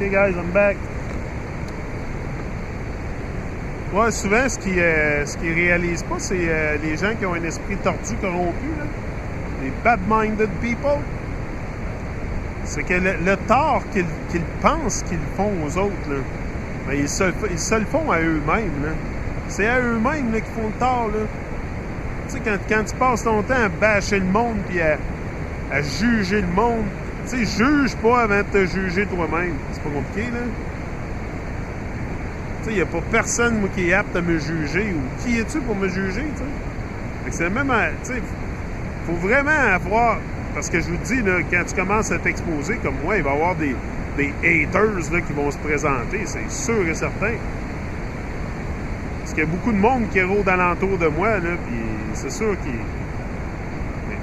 Okay guys, I'm back. Ouais, souvent, ce qu'ils réalisent pas, c'est les gens qui ont un esprit tordu, corrompu, là. Les bad-minded people. C'est que le tort qu'ils pensent qu'ils font aux autres, là, ben, ils se le font à eux-mêmes, là. C'est à eux-mêmes là, qu'ils font le tort, là. Tu sais, quand tu passes ton temps à bâcher le monde puis à juger le monde, tu sais, juge pas avant de te juger toi-même. C'est pas compliqué, là. Tu sais, il n'y a pas personne, moi, qui est apte à me juger. Ou qui es-tu pour me juger, tu sais? Fait que c'est même, tu sais, faut vraiment avoir... Parce que je vous dis, là, quand tu commences à t'exposer comme moi, il va y avoir des haters là, qui vont se présenter, c'est sûr et certain. Parce qu'il y a beaucoup de monde qui rôde alentour de moi, là, puis c'est sûr qu'il...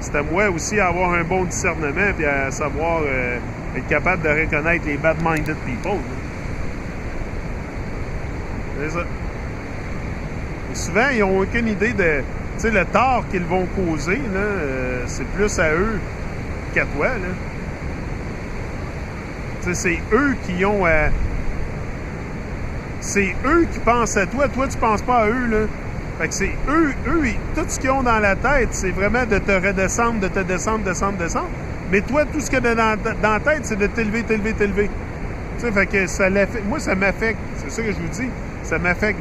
C'est à moi aussi à avoir un bon discernement puis à savoir être capable de reconnaître les bad-minded people. Là. C'est ça. Et souvent, ils n'ont aucune idée de... Tu sais, le tort qu'ils vont causer, là, c'est plus à eux qu'à toi, là. Tu sais, c'est eux qui ont... c'est eux qui pensent à toi. Toi, tu penses pas à eux, là. Fait que c'est eux, tout ce qu'ils ont dans la tête, c'est vraiment de te redescendre, de te descendre. Mais toi, tout ce qu'il y a dans la tête, c'est de t'élever. Tu sais, fait que ça l'affecte. Moi, ça m'affecte. C'est ça que je vous dis. Ça m'affecte,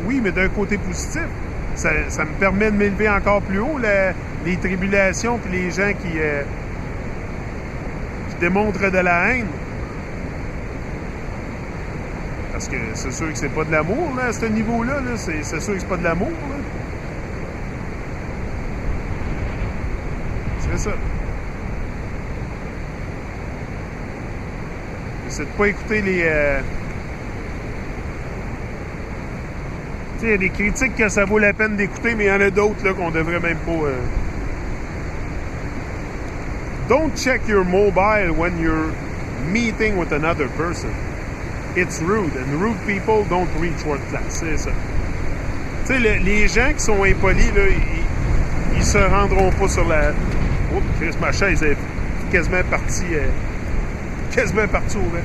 oui, mais d'un côté positif. Ça me permet de m'élever encore plus haut, les tribulations puis les gens qui démontrent de la haine. Parce que c'est sûr que c'est pas de l'amour, là, à ce niveau-là. Là. C'est sûr que c'est pas de l'amour, là. C'est ça. C'est de pas écouter les... Tu sais, il y a des critiques que ça vaut la peine d'écouter, mais il y en a d'autres là qu'on devrait même pas... Don't check your mobile when you're meeting with another person. It's rude, and rude people don't reach world class. C'est ça. Tu sais, les gens qui sont impolis, là, ils se rendront pas sur la... Oh, Chris, ma chaise est quasiment partie... quasiment partie au vent.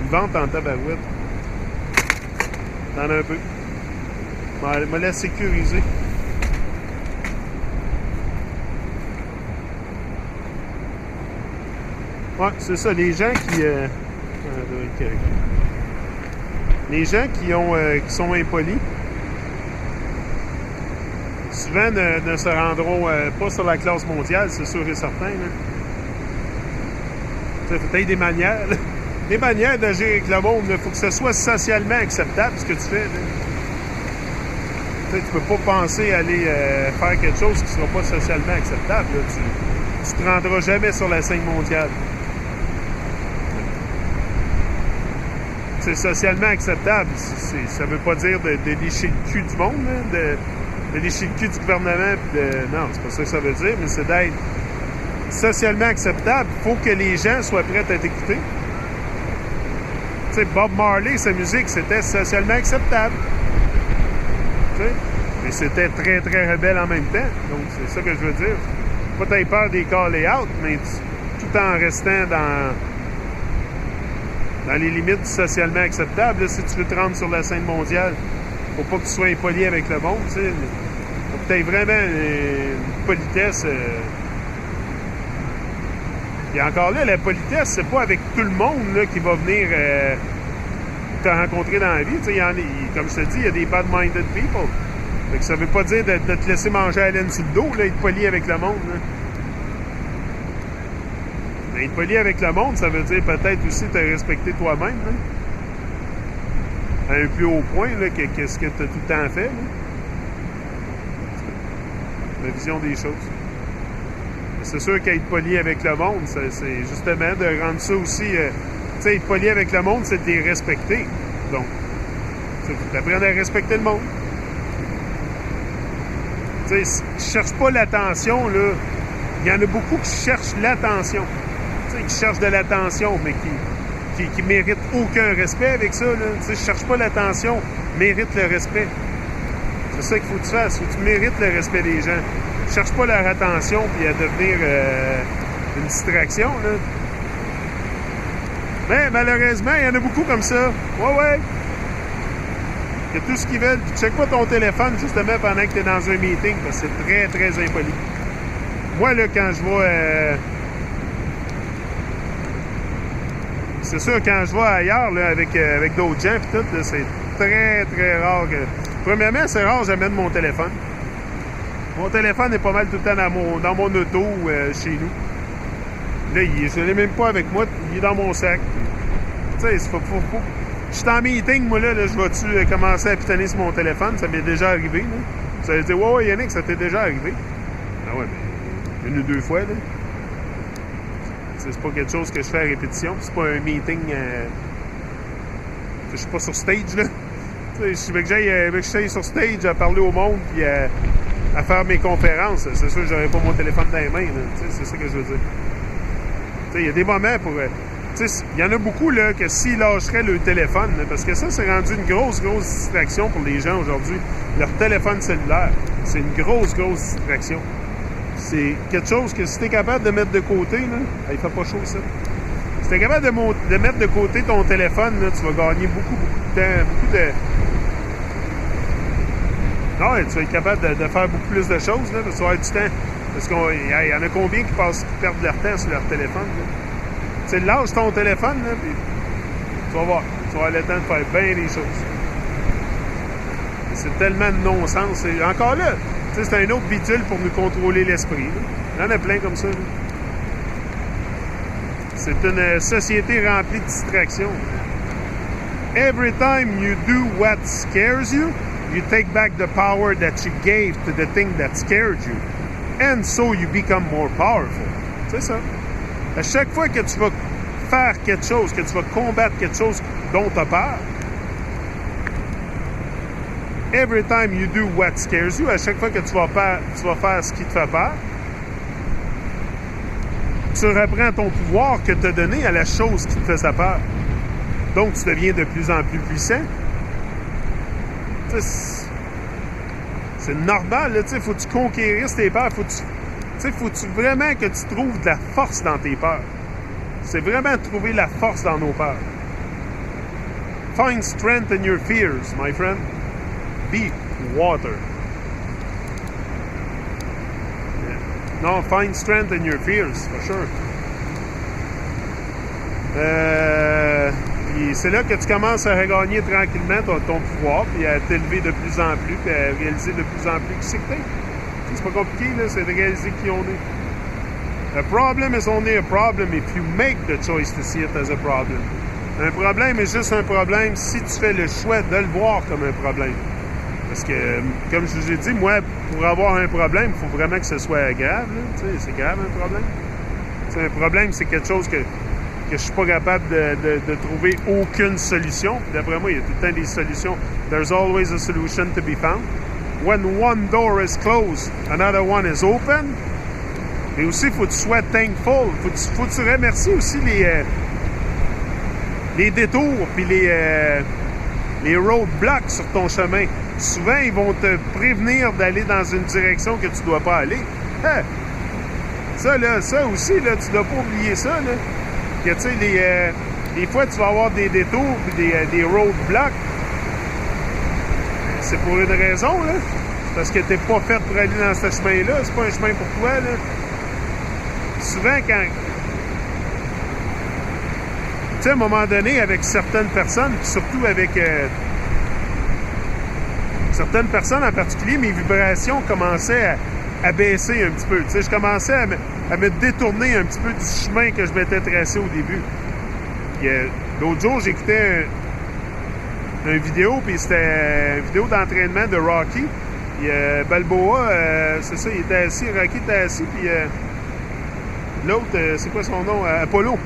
Une vente en tabarouette. T'en as un peu. Je me laisse sécuriser. Ouais, c'est ça. Les gens qui... les gens qui sont impolis, souvent ne se rendront pas sur la classe mondiale, c'est sûr et certain. Il faut peut-être des manières. Là. Des manières d'agir avec le monde. Il faut que ce soit socialement acceptable, ce que tu fais. Tu ne peux pas penser aller faire quelque chose qui ne sera pas socialement acceptable. Là. Tu ne te rendras jamais sur la scène mondiale. C'est socialement acceptable. Ça ne veut pas dire de lécher le cul du monde, là, de lécher le cul du gouvernement. Non, c'est pas ça que ça veut dire, mais c'est d'être socialement acceptable. Il faut que les gens soient prêts à t'écouter. Tu sais, Bob Marley, sa musique, c'était socialement acceptable. Tu sais? Mais c'était très, très rebelle en même temps. Donc, c'est ça que je veux dire. Pas t'aies peur des call-out, mais tout en restant dans les limites du socialement acceptable. Là, si tu veux te rendre sur la scène mondiale, faut pas que tu sois impoli avec le monde. Tu sais. Faut que tu aies vraiment une politesse. Et encore là, la politesse, c'est pas avec tout le monde là, qui va venir te rencontrer dans la vie. Tu sais, comme je te dis, il y a des bad-minded people. Fait que ça veut pas dire de te laisser manger à la laine sur le dos, là, être poli avec le monde. Là. Mais être poli avec le monde, ça veut dire peut-être aussi te respecter toi-même. Là. À un plus haut point là, que ce que tu as tout le temps fait. Là. La vision des choses. C'est sûr qu'être poli avec le monde, c'est justement de rendre ça aussi... tu sais, être poli avec le monde, c'est de les respecter. Donc, tu apprends à respecter le monde. Tu sais, cherche pas l'attention, là. Il y en a beaucoup qui cherchent l'attention. Tu sais, qui cherchent de l'attention, mais qui méritent aucun respect avec ça, là. Tu sais, cherche pas l'attention, mérite le respect. C'est ça qu'il faut que tu fasses. Faut que tu mérites le respect des gens. Cherche pas leur attention puis à devenir une distraction, là. Mais malheureusement, il y en a beaucoup comme ça. Ouais. Il y a tout ce qu'ils veulent. Tu checkes pas ton téléphone justement pendant que tu es dans un meeting parce que c'est très, très impoli. Moi, là, quand je vais... c'est sûr, quand je vais ailleurs là, avec d'autres gens, pis tout, c'est très, très rare que... Premièrement, c'est rare que j'amène mon téléphone. Mon téléphone est pas mal tout le temps dans mon auto chez nous. Là, je ne l'ai même pas avec moi, il est dans mon sac. Tu sais, je suis en meeting, moi, là je vais-tu commencer à pitonner sur mon téléphone? Ça m'est déjà arrivé, là. Ça veut dire, ouais, Yannick, ça t'est déjà arrivé. Ah ouais, mais une ou deux fois, là. C'est pas quelque chose que je fais à répétition. C'est pas un meeting... je suis pas sur stage, là. Tu sais, je veux que j'aille sur stage à parler au monde puis à faire mes conférences. C'est sûr que j'aurais pas mon téléphone dans les mains, là. Tu sais, c'est ça que je veux dire. Tu sais, il y a des moments pour... tu sais, il y en a beaucoup, là, que s'ils lâcheraient le téléphone, là, parce que ça, c'est rendu une grosse distraction pour les gens aujourd'hui. Leur téléphone cellulaire, c'est une grosse distraction. C'est quelque chose que si tu es capable de mettre de côté, là, il fait pas chaud, ça. Si tu es capable de mettre de côté ton téléphone, là, tu vas gagner beaucoup de temps, beaucoup de... Non, tu vas être capable de faire beaucoup plus de choses, là, parce que tu vas avoir du temps. Parce qu'il y en a combien qui perdent leur temps sur leur téléphone, là? Tu sais, lâche ton téléphone, là, puis tu vas voir. Tu vas avoir le temps de faire bien des choses. C'est tellement de non-sens. Encore là, tu sais, c'est un autre bidule pour nous contrôler l'esprit. Il y en a plein comme ça. Là. C'est une société remplie de distractions. Every time you do what scares you, you take back the power that you gave to the thing that scared you. And so you become more powerful. C'est ça. À chaque fois que tu vas faire quelque chose, que tu vas combattre quelque chose dont tu as peur, every time you do what scares you, à chaque fois que tu vas faire ce qui te fait peur, tu reprends ton pouvoir que tu as donné à la chose qui te faisait peur. Donc, tu deviens de plus en plus puissant. C'est normal, là, tu sais, faut-tu conquérir tes peurs, faut-tu vraiment que tu trouves de la force dans tes peurs. C'est vraiment trouver la force dans nos peurs. Find strength in your fears, my friend. Be water. Yeah. No, find strength in your fears, for sure. Puis c'est là que tu commences à regagner tranquillement ton pouvoir, puis à t'élever de plus en plus, puis à réaliser de plus en plus qui c'est que t'es. C'est pas compliqué, là, c'est de réaliser qui on est. A problem is only a problem if you make the choice to see it as a problem. Un problème est juste un problème si tu fais le choix de le voir comme un problème. Parce que, comme je vous ai dit, moi, pour avoir un problème, il faut vraiment que ce soit grave. C'est grave, un problème. T'sais, un problème, c'est quelque chose que je suis pas capable de trouver aucune solution. D'après moi, il y a tout le temps des solutions. There's always a solution to be found. When one door is closed, another one is open. Mais aussi, il faut que tu sois thankful. Faut que tu remercies aussi les détours puis les roadblocks sur ton chemin. Souvent, ils vont te prévenir d'aller dans une direction que tu ne dois pas aller. Hein? Ça aussi, là, tu ne dois pas oublier ça. Là. Que, tu sais, des fois, tu vas avoir des détours puis des roadblocks. C'est pour une raison, là. Parce que t'es pas fait pour aller dans ce chemin-là. C'est pas un chemin pour toi, là. Souvent, quand... Tu sais, à un moment donné, avec certaines personnes, puis surtout avec... certaines personnes en particulier, mes vibrations commençaient à baisser un petit peu. Tu sais, je commençais à me détourner un petit peu du chemin que je m'étais tracé au début. Puis, l'autre jour, j'écoutais une vidéo, puis c'était une vidéo d'entraînement de Rocky. Puis Balboa, c'est ça, il était assis, Rocky était assis, puis l'autre, c'est quoi son nom? Apollo.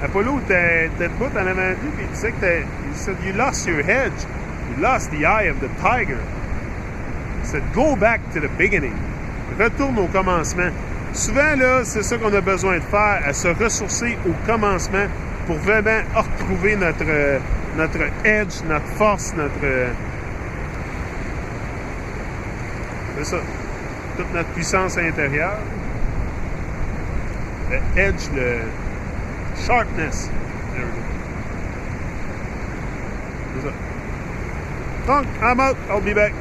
Apollo était debout en avant de lui, puis il disait que il said, you lost your hedge. You lost the eye of the tiger. Il said, go back to the beginning. Retourne au commencement. Souvent, là, c'est ça qu'on a besoin de faire, à se ressourcer au commencement pour vraiment retrouver notre edge, notre force, c'est ça, toute notre puissance intérieure. Le edge, le sharpness, There we go. C'est ça. Donc, I'm out. I'll be back.